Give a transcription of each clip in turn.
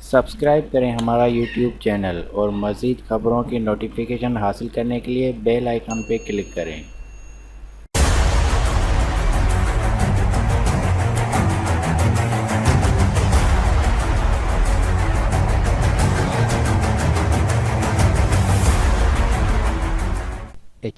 Subscribe کریں ہمارا YouTube channel اور مزید خبروں کی نوٹیفیکیشن حاصل کرنے کے لیے بیل آئیکن پہ کلک کریں۔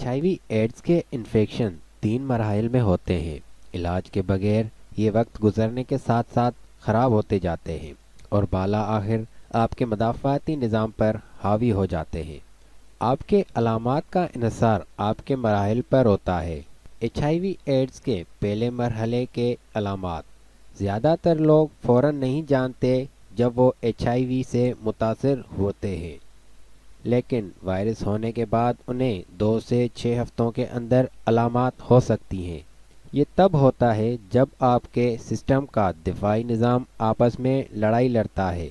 HIV ایڈز کے انفیکشن 3 مراحل میں ہوتے ہیں۔ علاج کے بغیر یہ وقت گزرنے کے ساتھ ساتھ خراب ہوتے جاتے ہیں اور بالا آخر آپ کے مدافعاتی نظام پر حاوی ہو جاتے ہیں۔ آپ کے علامات کا انحصار آپ کے مراحل پر ہوتا ہے۔ HIV ایڈز کے پہلے مرحلے کے علامات زیادہ تر لوگ فوراً نہیں جانتے جب وہ HIV سے متاثر ہوتے ہیں، لیکن وائرس ہونے کے بعد انہیں 2 سے 6 ہفتوں کے اندر علامات ہو سکتی ہیں۔ یہ تب ہوتا ہے جب آپ کے سسٹم کا دفاعی نظام آپس میں لڑائی لڑتا ہے۔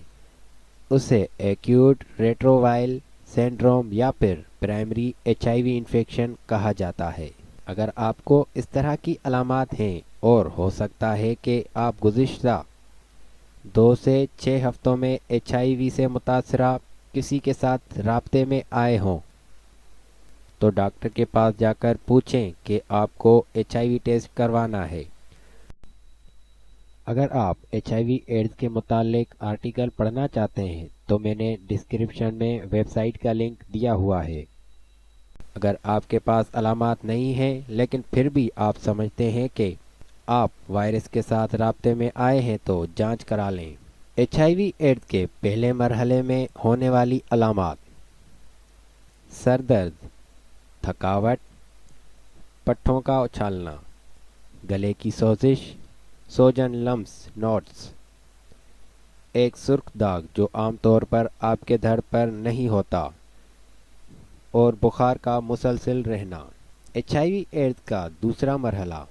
اسے ایکیوٹ ریٹرووائرل سنڈروم یا پھر پرائمری HIV انفیکشن کہا جاتا ہے۔ اگر آپ کو اس طرح کی علامات ہیں اور ہو سکتا ہے کہ آپ گزشتہ 2 سے 6 ہفتوں میں HIV سے متاثرہ کسی کے ساتھ رابطے میں آئے ہوں، تو ڈاکٹر کے پاس جا کر پوچھیں کہ آپ کو HIV ٹیسٹ کروانا ہے۔ اگر آپ HIV ایڈز کے متعلق آرٹیکل پڑھنا چاہتے ہیں تو میں نے ڈسکرپشن میں ویب سائٹ کا لنک دیا ہوا ہے۔ اگر آپ کے پاس علامات نہیں ہیں لیکن پھر بھی آپ سمجھتے ہیں کہ آپ وائرس کے ساتھ رابطے میں آئے ہیں تو جانچ کرا لیں۔ HIV ایڈز کے پہلے مرحلے میں ہونے والی علامات: سر درد، تھکاوٹ، پٹھوں کا اچھالنا، گلے کی سوزش، سوجن لمس نوٹس، ایک سرخ داغ جو عام طور پر آپ کے دھڑ پر نہیں ہوتا، اور بخار کا مسلسل رہنا۔ HIV ایڈز کا دوسرا مرحلہ: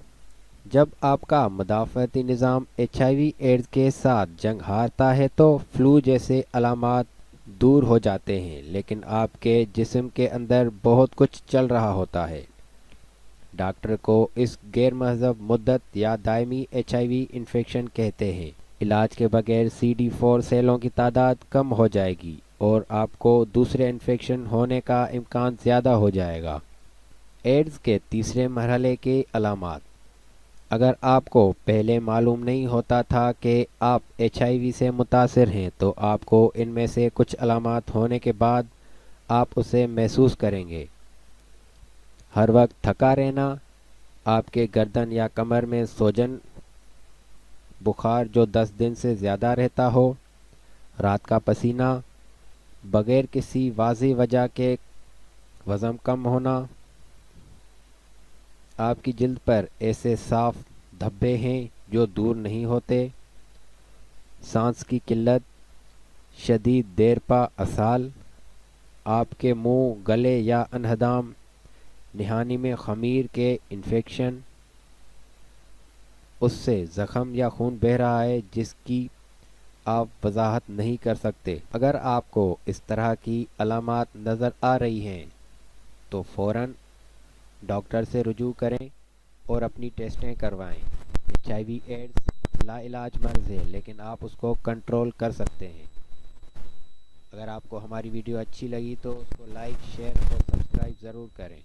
جب آپ کا مدافعتی نظام HIV ایڈز کے ساتھ جنگ ہارتا ہے تو فلو جیسے علامات دور ہو جاتے ہیں، لیکن آپ کے جسم کے اندر بہت کچھ چل رہا ہوتا ہے۔ ڈاکٹر کو اس غیر محض مدت یا دائمی HIV انفیکشن کہتے ہیں۔ علاج کے بغیر CD4 سیلوں کی تعداد کم ہو جائے گی اور آپ کو دوسرے انفیکشن ہونے کا امکان زیادہ ہو جائے گا۔ ایڈز کے تیسرے مرحلے کی علامات: اگر آپ کو پہلے معلوم نہیں ہوتا تھا کہ آپ HIV سے متاثر ہیں تو آپ کو ان میں سے کچھ علامات ہونے کے بعد آپ اسے محسوس کریں گے۔ ہر وقت تھکا رہنا، آپ کے گردن یا کمر میں سوجن، بخار جو 10 دن سے زیادہ رہتا ہو، رات کا پسینہ، بغیر کسی واضح وجہ کے وزن کم ہونا، آپ کی جلد پر ایسے صاف دھبے ہیں جو دور نہیں ہوتے، سانس کی قلت، شدید دیرپا اسہال، آپ کے منہ، گلے یا انہدام نہانی میں خمیر کے انفیکشن، اس سے زخم یا خون بہہ رہا ہے جس کی آپ وضاحت نہیں کر سکتے۔ اگر آپ کو اس طرح کی علامات نظر آ رہی ہیں تو فوراً ڈاکٹر سے رجوع کریں اور اپنی ٹیسٹیں کروائیں۔ HIV ایڈز لا علاج مرض ہے لیکن آپ اس کو کنٹرول کر سکتے ہیں۔ اگر آپ کو ہماری ویڈیو اچھی لگی تو اس کو لائک، شیئر اور سبسکرائب ضرور کریں۔